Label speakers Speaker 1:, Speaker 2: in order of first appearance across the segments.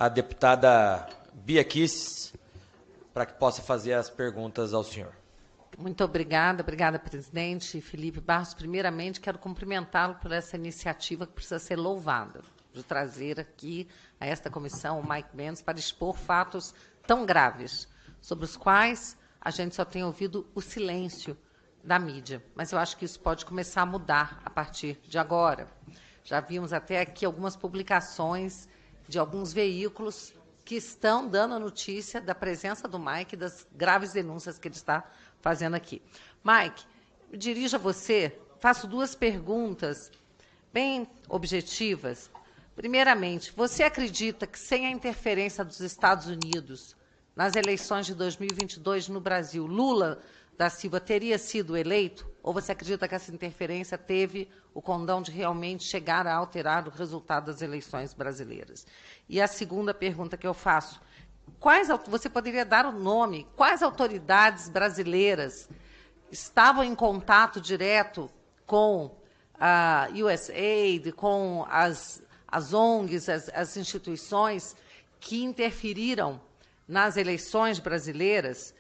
Speaker 1: a deputada Bia Kicis para que possa fazer as perguntas ao senhor.
Speaker 2: Muito obrigada, presidente Felipe Barros. Primeiramente, quero cumprimentá-lo por essa iniciativa que precisa ser louvada, de trazer aqui a esta comissão o Mike Mendes para expor fatos tão graves, sobre os quais a gente só tem ouvido o silêncio da mídia. Mas eu acho que isso pode começar a mudar a partir de agora. Já vimos até aqui algumas publicações de alguns veículos que estão dando a notícia da presença do Mike e das graves denúncias que ele está fazendo aqui. Mike, eu dirijo a você, faço duas perguntas bem objetivas. Primeiramente, você acredita que sem a interferência dos Estados Unidos nas eleições de 2022 no Brasil, Lula da Silva teria sido eleito? Ou você acredita que essa interferência teve o condão de realmente chegar a alterar o resultado das eleições brasileiras? E a segunda pergunta que eu faço, você poderia dar o nome, quais autoridades brasileiras estavam em contato direto com a USAID, com as ONGs, as instituições que interferiram nas eleições brasileiras?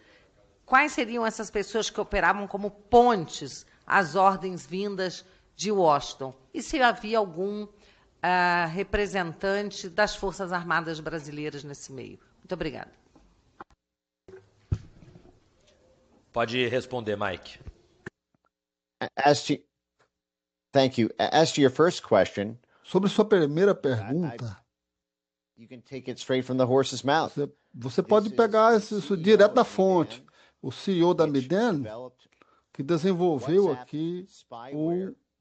Speaker 2: Quais seriam essas pessoas que operavam como pontes às ordens vindas de Washington? E se havia algum representante das Forças Armadas brasileiras nesse meio? Muito obrigada.
Speaker 1: Pode responder, Mike.
Speaker 3: Thank you. As to your first question,
Speaker 4: sobre sua primeira pergunta,
Speaker 3: you can take it straight from the horse's mouth.
Speaker 4: Você pode pegar isso direto da fonte. O CEO da Miden, que desenvolveu aqui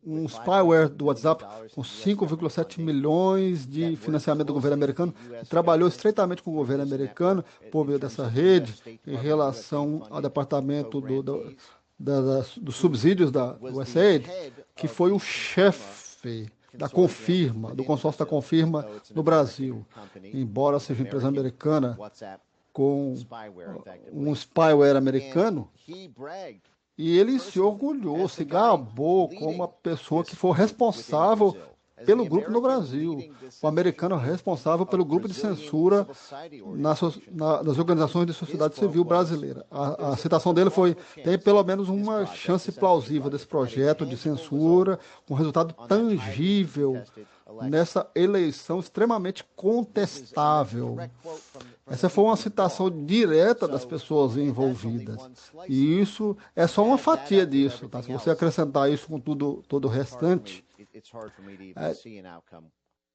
Speaker 4: um spyware do WhatsApp com 5,7 milhões de financiamento do governo americano, trabalhou estreitamente com o governo americano por meio dessa rede em relação ao departamento dos subsídios da USAID, que foi o chefe da Confirma, do consórcio da Confirma no Brasil. Embora seja uma empresa americana com um spyware americano, e ele se orgulhou, se gabou como uma pessoa que foi responsável pelo grupo no Brasil, o americano responsável pelo grupo de censura nas organizações de sociedade civil brasileira. A citação dele foi: tem pelo menos uma chance plausível desse projeto de censura, com resultado tangível nessa eleição extremamente contestável. Essa foi uma citação direta das pessoas envolvidas. E isso é só uma fatia disso, tá? Se você acrescentar isso com todo o restante,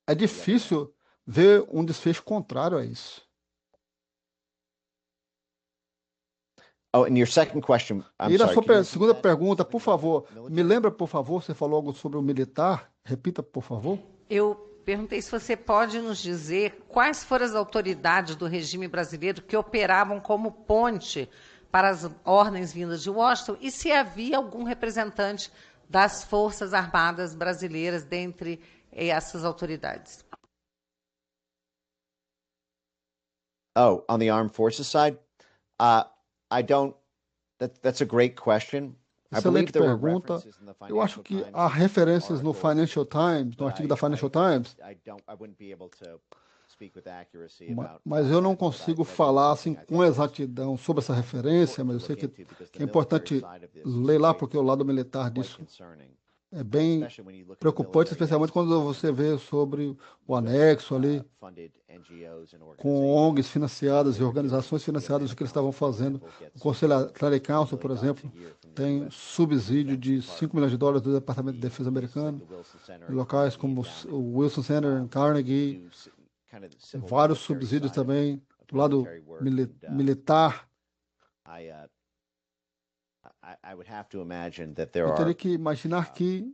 Speaker 4: é difícil ver um desfecho contrário a isso.
Speaker 3: And your second question,
Speaker 4: E na sua segunda pergunta, por favor, me lembra, por favor, você falou algo sobre o militar? Repita, por favor.
Speaker 2: Eu perguntei se você pode nos dizer quais foram as autoridades do regime brasileiro que operavam como ponte para as ordens vindas de Washington e se havia algum representante das Forças Armadas brasileiras dentre essas autoridades.
Speaker 3: On the armed forces side, I don't. That's a great question.
Speaker 4: Excelente pergunta. Eu acho que há referências no Financial Times, no artigo da Financial Times, mas eu não consigo falar assim com exatidão sobre essa referência, mas eu sei que é importante ler lá, porque o lado militar disso é bem preocupante, especialmente quando você vê sobre o anexo ali, com ONGs financiadas e organizações financiadas, o que eles estavam fazendo. O Conselho Atlantic Council, por exemplo, tem subsídio de $5 milhões do Departamento de Defesa americano, em locais como o Wilson Center, Carnegie, vários subsídios também do lado militar. Eu teria que imaginar que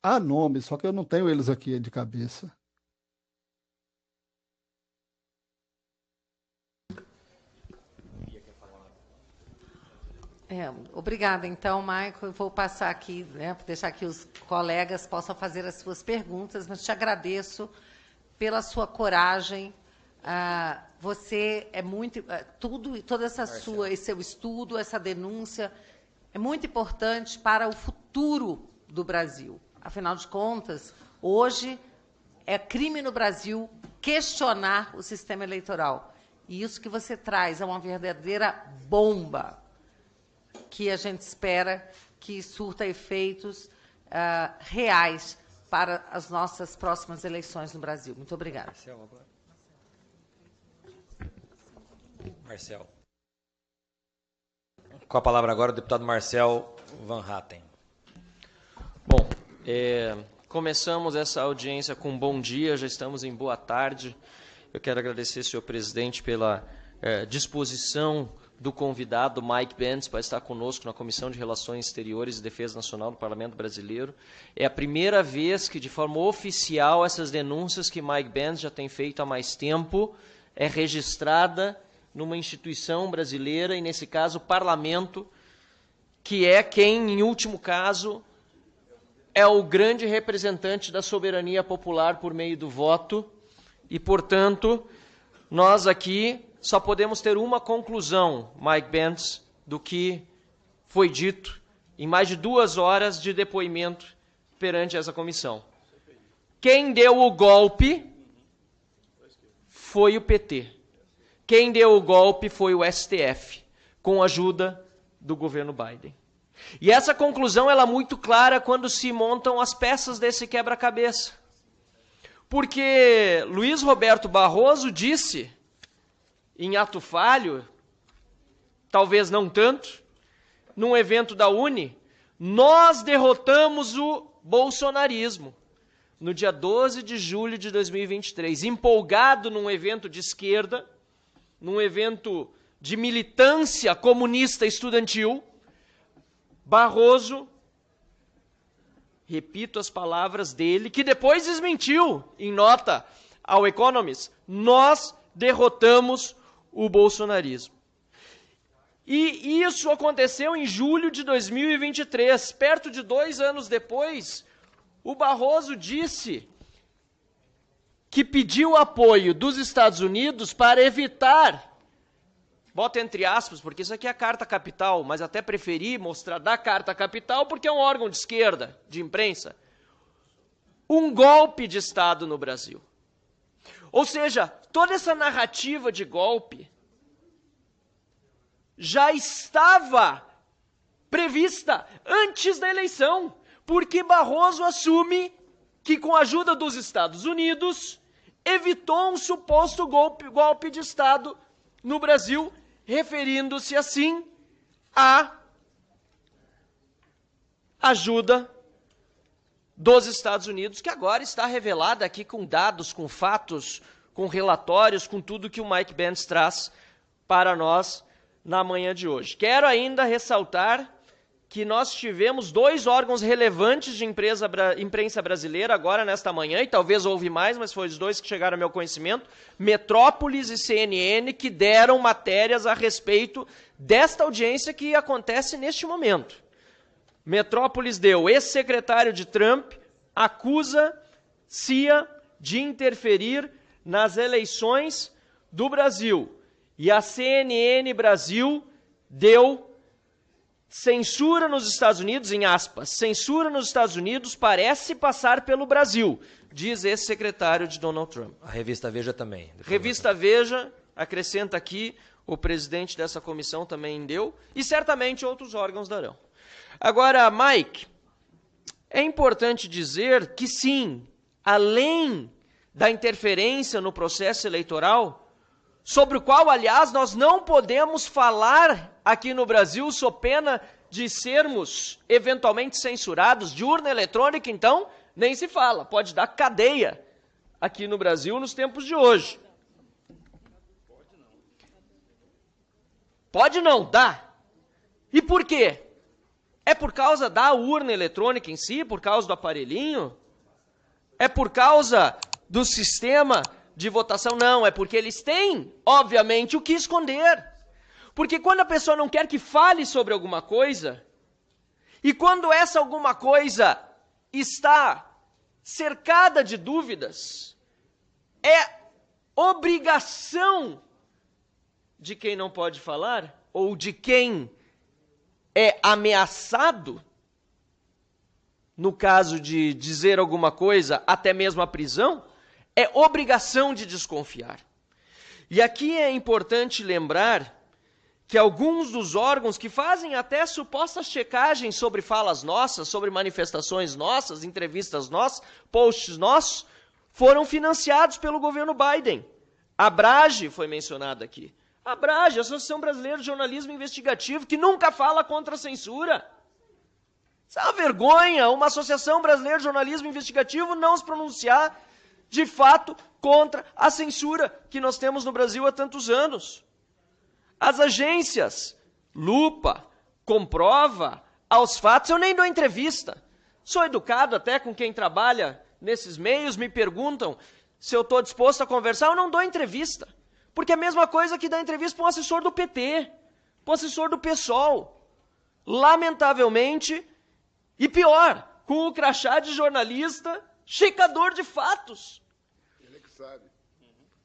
Speaker 4: há nomes, só que eu não tenho eles aqui de cabeça.
Speaker 2: Obrigada. Então, Michael, eu vou passar aqui, deixar que os colegas possam fazer as suas perguntas, mas te agradeço pela sua coragem. Você é muito... toda esse seu estudo, essa denúncia, é muito importante para o futuro do Brasil. Afinal de contas, hoje é crime no Brasil questionar o sistema eleitoral. E isso que você traz é uma verdadeira bomba que a gente espera que surta efeitos reais para as nossas próximas eleições no Brasil. Muito obrigada.
Speaker 1: Marcel. Com a palavra agora o deputado Marcel Van Hatten.
Speaker 5: Bom, começamos essa audiência com um bom dia, já estamos em boa tarde. Eu quero agradecer, senhor presidente, pela disposição do convidado Mike Bentz para estar conosco na Comissão de Relações Exteriores e Defesa Nacional do Parlamento Brasileiro. É a primeira vez que, de forma oficial, essas denúncias que Mike Bentz já tem feito há mais tempo é registrada numa instituição brasileira, e nesse caso o Parlamento, que é quem, em último caso, é o grande representante da soberania popular por meio do voto, e, portanto, nós aqui só podemos ter uma conclusão, Mike Bentz, do que foi dito em mais de 2 horas de depoimento perante essa comissão. Quem deu o golpe foi o PT. Quem deu o golpe foi o STF, com a ajuda do governo Biden. E essa conclusão ela é muito clara quando se montam as peças desse quebra-cabeça. Porque Luiz Roberto Barroso disse, em ato falho, talvez não tanto, num evento da UNE, nós derrotamos o bolsonarismo, no dia 12 de julho de 2023, empolgado num evento de esquerda, num evento de militância comunista estudantil. Barroso, repito as palavras dele, que depois desmentiu em nota ao Economist, nós derrotamos o bolsonarismo. E isso aconteceu em julho de 2023, perto de 2 anos depois, o Barroso disse que pediu apoio dos Estados Unidos para evitar, bota entre aspas, porque isso aqui é a Carta Capital, mas até preferi mostrar da Carta Capital porque é um órgão de esquerda, de imprensa, um golpe de Estado no Brasil. Ou seja, toda essa narrativa de golpe já estava prevista antes da eleição, porque Barroso assume que, com a ajuda dos Estados Unidos, evitou um suposto golpe de Estado no Brasil, referindo-se assim à ajuda dos Estados Unidos, que agora está revelada aqui com dados, com fatos, com relatórios, com tudo que o Mike Bentz traz para nós na manhã de hoje. Quero ainda ressaltar que nós tivemos 2 órgãos relevantes de imprensa brasileira agora nesta manhã, e talvez houve mais, mas foi os 2 que chegaram ao meu conhecimento, Metrópolis e CNN, que deram matérias a respeito desta audiência que acontece neste momento. Metrópolis deu, ex-secretário de Trump acusa CIA de interferir nas eleições do Brasil. E a CNN Brasil deu censura nos Estados Unidos, em aspas, censura nos Estados Unidos parece passar pelo Brasil, diz esse secretário de Donald Trump.
Speaker 1: A revista Veja também.
Speaker 5: Revista Veja, acrescenta aqui, o presidente dessa comissão também deu, e certamente outros órgãos darão. Agora, Mike, é importante dizer que sim, além da interferência no processo eleitoral, sobre o qual, aliás, nós não podemos falar aqui no Brasil, sob pena de sermos eventualmente censurados, de urna eletrônica, então, nem se fala, pode dar cadeia aqui no Brasil nos tempos de hoje. Pode não, dá. E por quê? É por causa da urna eletrônica em si, por causa do aparelhinho? É por causa do sistema de votação? Não, é porque eles têm, obviamente, o que esconder. Porque quando a pessoa não quer que fale sobre alguma coisa, e quando essa alguma coisa está cercada de dúvidas, é obrigação de quem não pode falar, ou de quem é ameaçado, no caso de dizer alguma coisa, até mesmo a prisão, É obrigação de desconfiar. E aqui é importante lembrar que alguns dos órgãos que fazem até supostas checagens sobre falas nossas, sobre manifestações nossas, entrevistas nossas, posts nossos, foram financiados pelo governo Biden. A Abrage foi mencionada aqui. A Abrage, Associação Brasileira de Jornalismo Investigativo, que nunca fala contra a censura. Isso é uma vergonha, uma Associação Brasileira de Jornalismo Investigativo não se pronunciar, de fato, contra a censura que nós temos no Brasil há tantos anos. As agências, Lupa, Comprova, Aos Fatos, eu nem dou entrevista. Sou educado até com quem trabalha nesses meios, me perguntam se eu estou disposto a conversar, eu não dou entrevista. Porque é a mesma coisa que dar entrevista para um assessor do PT, para um assessor do PSOL. Lamentavelmente, e pior, com o crachá de jornalista, checador de fatos.
Speaker 6: Ele que sabe.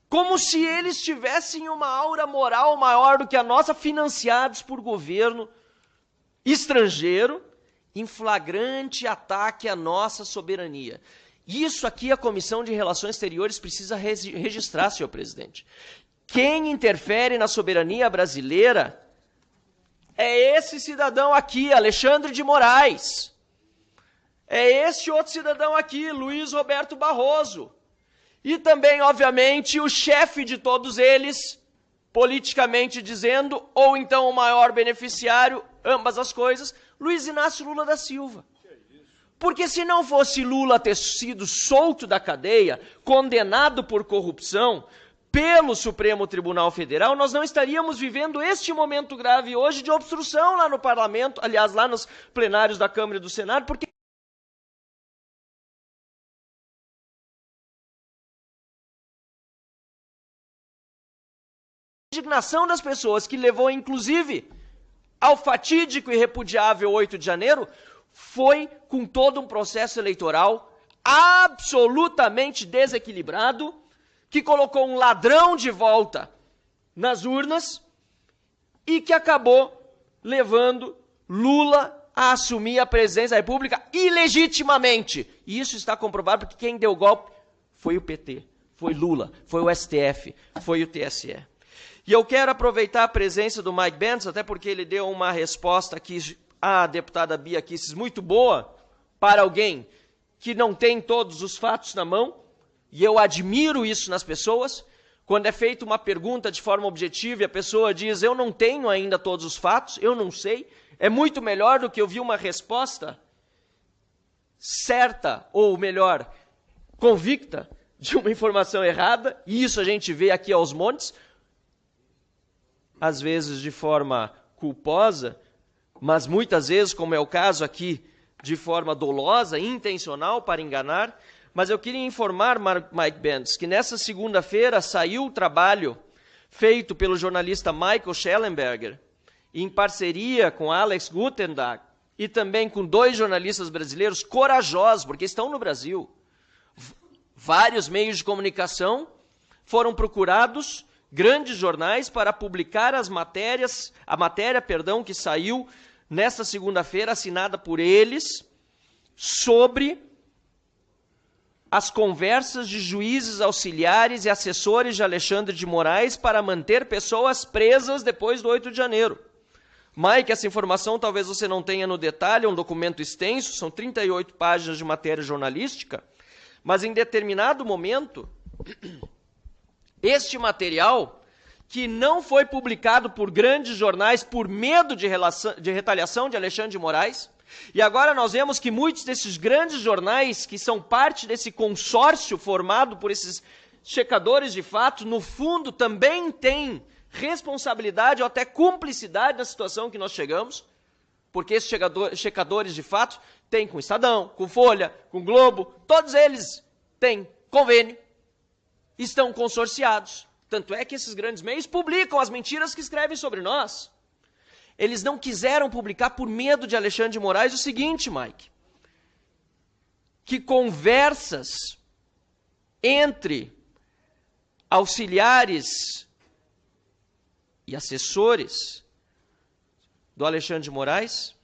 Speaker 5: Como se eles tivessem uma aura moral maior do que a nossa, financiados por governo estrangeiro, em flagrante ataque à nossa soberania. Isso aqui a Comissão de Relações Exteriores precisa registrar, senhor presidente. Quem interfere na soberania brasileira é esse cidadão aqui, Alexandre de Moraes. É este outro cidadão aqui, Luiz Roberto Barroso. E também, obviamente, o chefe de todos eles, politicamente dizendo, ou então o maior beneficiário, ambas as coisas, Luiz Inácio Lula da Silva. Porque se não fosse Lula ter sido solto da cadeia, condenado por corrupção pelo Supremo Tribunal Federal, nós não estaríamos vivendo este momento grave hoje de obstrução lá no parlamento, aliás, lá nos plenários da Câmara e do Senado, porque a indignação das pessoas que levou, inclusive, ao fatídico e repudiável 8 de janeiro, foi com todo um processo eleitoral absolutamente desequilibrado, que colocou um ladrão de volta nas urnas e que acabou levando Lula a assumir a presidência da República ilegitimamente. E isso está comprovado porque quem deu o golpe foi o PT, foi Lula, foi o STF, foi o TSE. E eu quero aproveitar a presença do Mike Pence, até porque ele deu uma resposta aqui à deputada Bia Kicis muito boa para alguém que não tem todos os fatos na mão, e eu admiro isso nas pessoas, quando é feita uma pergunta de forma objetiva e a pessoa diz, eu não tenho ainda todos os fatos, eu não sei, é muito melhor do que ouvir uma resposta certa, ou melhor, convicta, de uma informação errada, e isso a gente vê aqui aos montes, às vezes de forma culposa, mas muitas vezes, como é o caso aqui, de forma dolosa, intencional para enganar. Mas eu queria informar, Mike Pence, que nessa segunda-feira saiu o trabalho feito pelo jornalista Michael Schellenberger, em parceria com Alex Guttendag, e também com 2 jornalistas brasileiros corajosos, porque estão no Brasil. Vários meios de comunicação foram procurados, grandes jornais, para publicar a matéria que saiu nesta segunda-feira, assinada por eles, sobre as conversas de juízes auxiliares e assessores de Alexandre de Moraes para manter pessoas presas depois do 8 de janeiro. Mike, essa informação talvez você não tenha no detalhe, é um documento extenso, são 38 páginas de matéria jornalística, mas em determinado momento, este material, que não foi publicado por grandes jornais por medo de retaliação de Alexandre de Moraes, e agora nós vemos que muitos desses grandes jornais, que são parte desse consórcio formado por esses checadores de fato, no fundo também têm responsabilidade ou até cumplicidade na situação que nós chegamos, porque esses checadores de fato têm com o Estadão, com Folha, com Globo, todos eles têm convênio, estão consorciados. Tanto é que esses grandes meios publicam as mentiras que escrevem sobre nós. Eles não quiseram publicar por medo de Alexandre de Moraes o seguinte, Mike, que conversas entre auxiliares e assessores do Alexandre de Moraes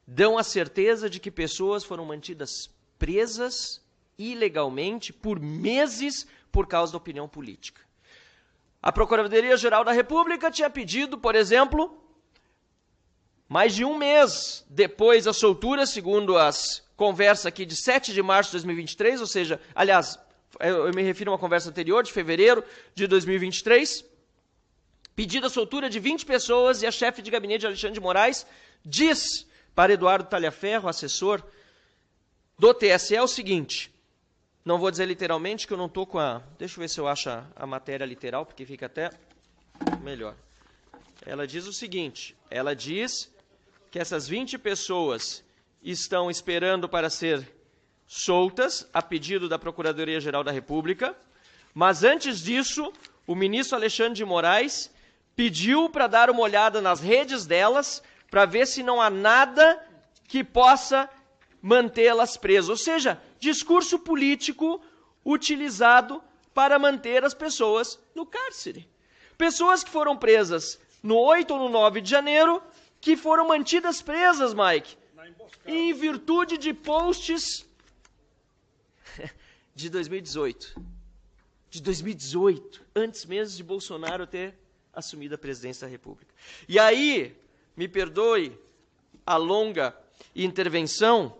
Speaker 5: dão a certeza de que pessoas foram mantidas presas ilegalmente por meses por causa da opinião política. A Procuradoria-Geral da República tinha pedido, por exemplo, mais de um mês depois da soltura, segundo as conversas aqui de 7 de março de 2023, ou seja, aliás, eu me refiro a uma conversa anterior, de fevereiro de 2023, pedido a soltura de 20 pessoas e a chefe de gabinete de Alexandre de Moraes diz para Eduardo Talhaferro, assessor do TSE, o seguinte, não vou dizer literalmente que eu não estou com a... Deixa eu ver se eu acho a matéria literal, porque fica até melhor. Ela diz o seguinte, ela diz que essas 20 pessoas estão esperando para ser soltas, a pedido da Procuradoria-Geral da República, mas antes disso, o ministro Alexandre de Moraes pediu para dar uma olhada nas redes delas, para ver se não há nada que possa mantê-las presas. Ou seja, discurso político utilizado para manter as pessoas no cárcere. Pessoas que foram presas no 8 ou no 9 de janeiro, que foram mantidas presas, Mike, em virtude de posts de 2018. De 2018, antes mesmo de Bolsonaro ter assumido a presidência da República. E aí, me perdoe a longa intervenção,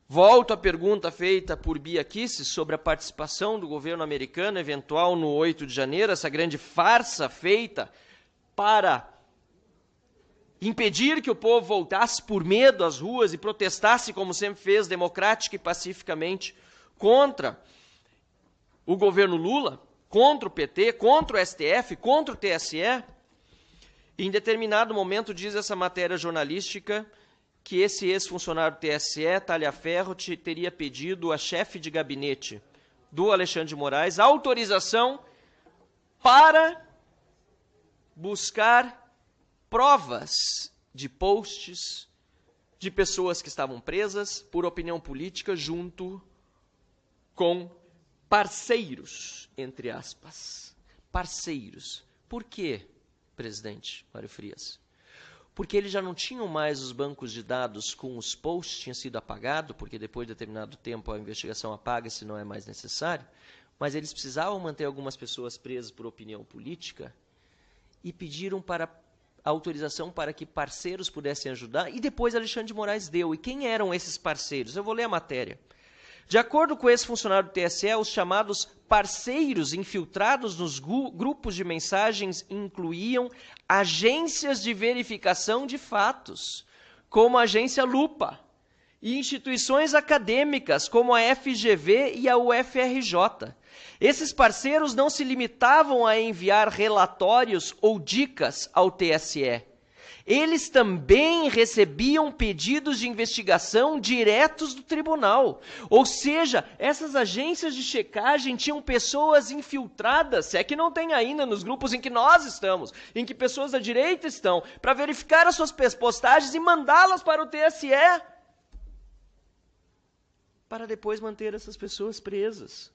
Speaker 5: volto à pergunta feita por Bia Kicis sobre a participação do governo americano eventual no 8 de janeiro, essa grande farsa feita para impedir que o povo voltasse por medo às ruas e protestasse, como sempre fez, democrática e pacificamente, contra o governo Lula, contra o PT, contra o STF, contra o TSE. Em determinado momento, diz essa matéria jornalística, que esse ex-funcionário do TSE, Talhaferro, teria pedido à chefe de gabinete do Alexandre de Moraes autorização para buscar provas de posts de pessoas que estavam presas por opinião política junto com parceiros, entre aspas. Parceiros. Por quê, presidente Mário Frias? Porque eles já não tinham mais os bancos de dados com os posts, tinha sido apagado, porque depois de determinado tempo a investigação apaga se não é mais necessário, mas eles precisavam manter algumas pessoas presas por opinião política e pediram autorização para que parceiros pudessem ajudar, e depois Alexandre de Moraes deu. E quem eram esses parceiros? Eu vou ler a matéria. De acordo com esse funcionário do TSE, os chamados parceiros infiltrados nos grupos de mensagens incluíam agências de verificação de fatos, como a agência Lupa, e instituições acadêmicas, como a FGV e a UFRJ. Esses parceiros não se limitavam a enviar relatórios ou dicas ao TSE. Eles também recebiam pedidos de investigação diretos do tribunal. Ou seja, essas agências de checagem tinham pessoas infiltradas, se é que não tem ainda nos grupos em que nós estamos, em que pessoas da direita estão, para verificar as suas postagens e mandá-las para o TSE, para depois manter essas pessoas presas.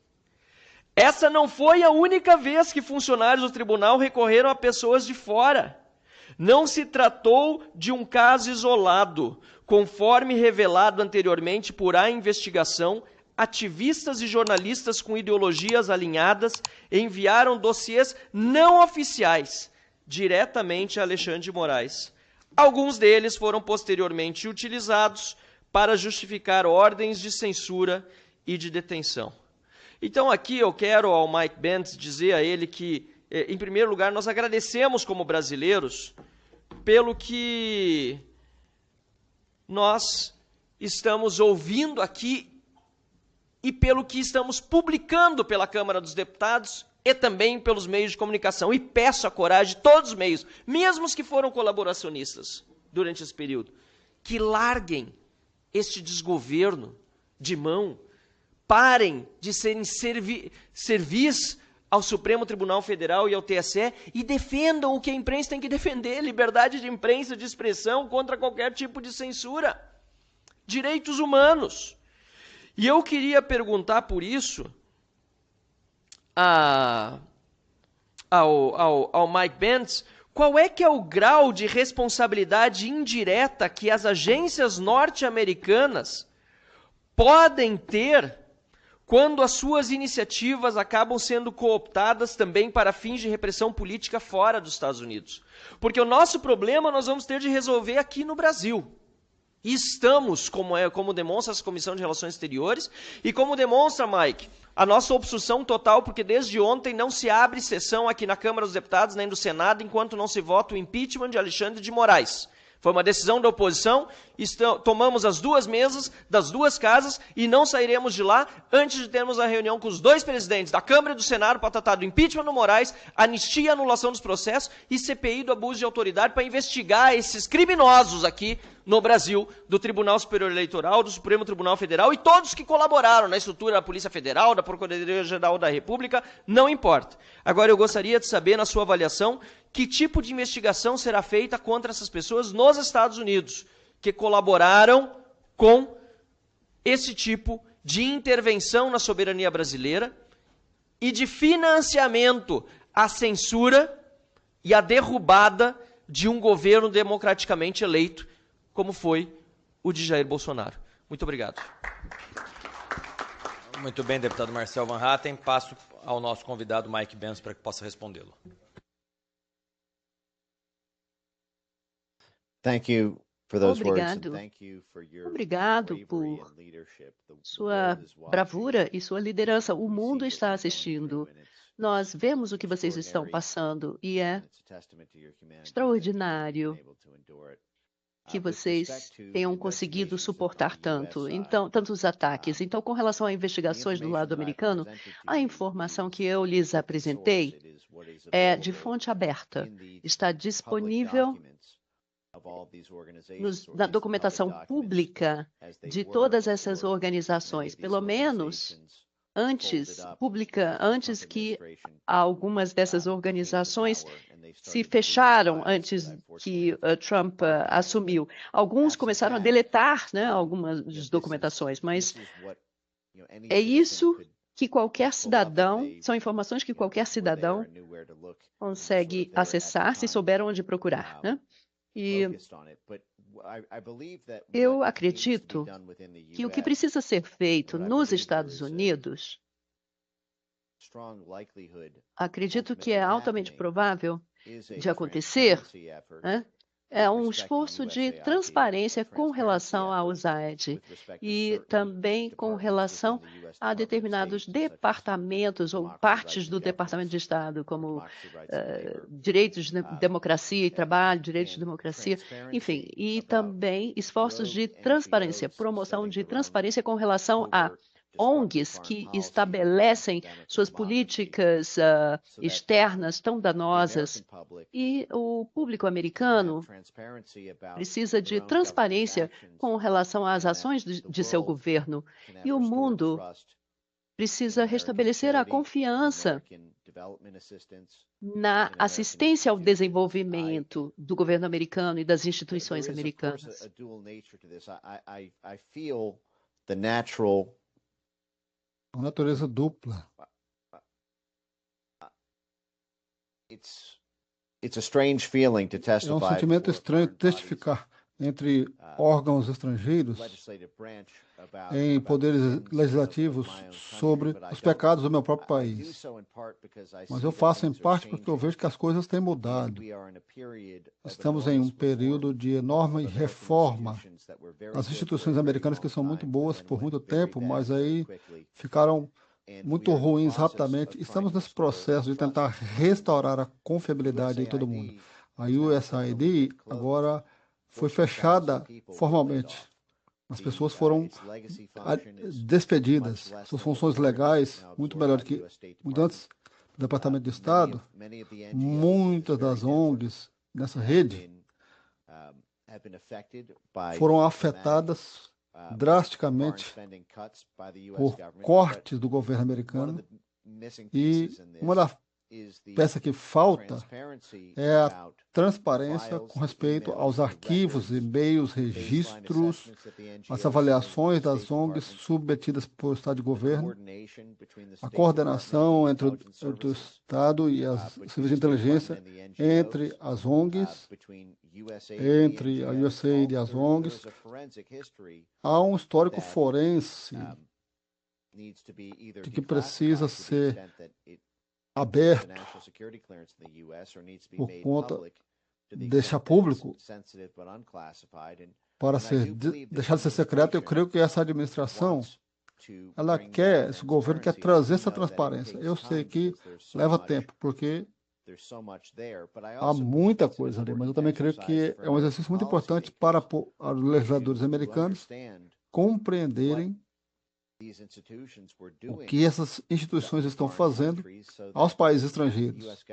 Speaker 5: Essa não foi a única vez que funcionários do tribunal recorreram a pessoas de fora. Não se tratou de um caso isolado. Conforme revelado anteriormente por A Investigação, ativistas e jornalistas com ideologias alinhadas enviaram dossiês não oficiais diretamente a Alexandre de Moraes. Alguns deles foram posteriormente utilizados para justificar ordens de censura e de detenção. Então aqui eu quero ao Mike Bentz dizer a ele que, em primeiro lugar, nós agradecemos como brasileiros pelo que nós estamos ouvindo aqui e pelo que estamos publicando pela Câmara dos Deputados e também pelos meios de comunicação. E peço a coragem de todos os meios, mesmo os que foram colaboracionistas durante esse período, que larguem este desgoverno de mão, parem de serem servis ao Supremo Tribunal Federal e ao TSE e defendam o que a imprensa tem que defender, liberdade de imprensa, de expressão contra qualquer tipo de censura, direitos humanos. E eu queria perguntar por isso ao Mike Bentz, qual é que é o grau de responsabilidade indireta que as agências norte-americanas podem ter quando as suas iniciativas acabam sendo cooptadas também para fins de repressão política fora dos Estados Unidos. Porque o nosso problema nós vamos ter de resolver aqui no Brasil. E estamos, como demonstra essa Comissão de Relações Exteriores, e como demonstra, Mike, a nossa obstrução total, porque desde ontem não se abre sessão aqui na Câmara dos Deputados, nem do Senado, enquanto não se vota o impeachment de Alexandre de Moraes. Foi uma decisão da oposição, tomamos as duas mesas das duas casas e não sairemos de lá antes de termos a reunião com os dois presidentes da Câmara e do Senado para tratar do impeachment do Moraes, anistia e anulação dos processos e CPI do abuso de autoridade para investigar esses criminosos aqui no Brasil, do Tribunal Superior Eleitoral, do Supremo Tribunal Federal e todos que colaboraram na estrutura da Polícia Federal, da Procuradoria-Geral da República, não importa. Agora eu gostaria de saber, na sua avaliação, que tipo de investigação será feita contra essas pessoas nos Estados Unidos, que colaboraram com esse tipo de intervenção na soberania brasileira e de financiamento à censura e à derrubada de um governo democraticamente eleito, como foi o de Jair Bolsonaro. Muito obrigado.
Speaker 1: Muito bem, deputado Marcel Van Hatten. Passo ao nosso convidado, Mike Benz, para que possa respondê-lo.
Speaker 3: Thank you for those
Speaker 6: Obrigado.
Speaker 3: words and thank you for your
Speaker 6: Obrigado
Speaker 3: bravery
Speaker 6: por
Speaker 3: and leadership. The
Speaker 6: sua
Speaker 3: world is watching.
Speaker 6: bravura e sua liderança. O
Speaker 3: We see
Speaker 6: mundo
Speaker 3: what
Speaker 6: está
Speaker 3: you're going
Speaker 6: assistindo.
Speaker 3: through, and it's
Speaker 6: Nós vemos o que vocês estão
Speaker 3: extraordinary,
Speaker 6: passando e é
Speaker 3: and it's a testament to your humanity
Speaker 6: extraordinário
Speaker 3: that you've been able to endure it.
Speaker 6: que
Speaker 3: With
Speaker 6: vocês
Speaker 3: respect to
Speaker 6: tenham conseguido
Speaker 3: investigations
Speaker 6: suportar
Speaker 3: on the US
Speaker 6: tanto,
Speaker 3: side,
Speaker 6: então, tantos ataques. Então, com relação a
Speaker 3: the
Speaker 6: investigações do lado
Speaker 3: information that I've
Speaker 6: americano,
Speaker 3: presented to
Speaker 6: a
Speaker 3: you
Speaker 6: informação
Speaker 3: is
Speaker 6: que eu lhes
Speaker 3: open
Speaker 6: apresentei
Speaker 3: source. It is what is
Speaker 6: é de
Speaker 3: available
Speaker 6: fonte aberta.
Speaker 3: in the
Speaker 6: Está
Speaker 3: public
Speaker 6: disponível
Speaker 3: documents of all these organizations, or
Speaker 6: na
Speaker 3: at least the
Speaker 6: documentação
Speaker 3: public documents
Speaker 6: pública
Speaker 3: as they
Speaker 6: de
Speaker 3: were
Speaker 6: todas essas
Speaker 3: before many
Speaker 6: organizações,
Speaker 3: of these
Speaker 6: pelo menos
Speaker 3: organizations
Speaker 6: antes,
Speaker 3: folded up
Speaker 6: pública,
Speaker 3: as the
Speaker 6: antes
Speaker 3: Trump
Speaker 6: que
Speaker 3: administration
Speaker 6: algumas dessas
Speaker 3: came to
Speaker 6: organizações
Speaker 3: power, and they
Speaker 6: se
Speaker 3: started deleting
Speaker 6: fecharam
Speaker 3: files that
Speaker 6: antes
Speaker 3: unfortunately
Speaker 6: que Trump assumiu. Alguns começaram a deletar, né, algumas documentações, mas é isso que qualquer cidadão, são informações que qualquer cidadão consegue acessar se souber onde procurar, né? E eu acredito que o que precisa ser feito nos Estados Unidos, acredito que é altamente provável de acontecer, né, é um esforço de transparência com relação ao USAID e também com relação a determinados departamentos ou partes do Departamento de Estado, como direitos de democracia e trabalho, direitos de democracia, enfim, e também esforços de transparência, promoção de transparência com relação a ONGs que estabelecem suas políticas externas tão danosas, e o público americano precisa de transparência com relação às ações de seu governo, e o mundo precisa restabelecer a confiança na assistência ao desenvolvimento do governo americano e das instituições americanas.
Speaker 4: Uma natureza dupla.
Speaker 3: It's a strange feeling to
Speaker 4: É um
Speaker 3: testify
Speaker 4: sentimento
Speaker 3: before
Speaker 4: estranho
Speaker 3: foreign bodies
Speaker 4: testificar entre órgãos estrangeiros em poderes legislativos sobre os pecados do meu próprio país. Mas eu faço em parte porque eu vejo que as coisas têm mudado. Estamos em um período de enorme reforma. As instituições americanas que são muito boas por muito tempo, mas aí ficaram muito ruins rapidamente. Estamos nesse processo de tentar restaurar a confiabilidade em todo mundo. A USAID agora foi fechada formalmente. As pessoas foram despedidas. Suas funções legais, muito melhor do que muito antes do Departamento de Estado, muitas das ONGs nessa rede foram afetadas drasticamente por cortes do governo americano, e uma das peças que falta é a transparência com respeito aos arquivos, e-mails, registros, as avaliações das ONGs submetidas por Estado de governo, a coordenação entre o Estado e as serviços de inteligência, entre as ONGs, entre a USAID e as ONGs. Há um histórico forense de que precisa ser aberto por conta de deixar público para deixar de ser secreto. Eu creio que essa administração, esse governo quer trazer essa transparência. Eu sei que leva tempo, porque há muita coisa ali, mas eu também creio que é um exercício muito importante para os legisladores americanos compreenderem o que essas instituições estão fazendo aos países estrangeiros,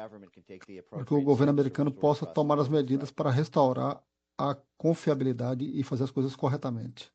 Speaker 4: para que o governo americano possa tomar as medidas para restaurar a confiabilidade e fazer as coisas corretamente.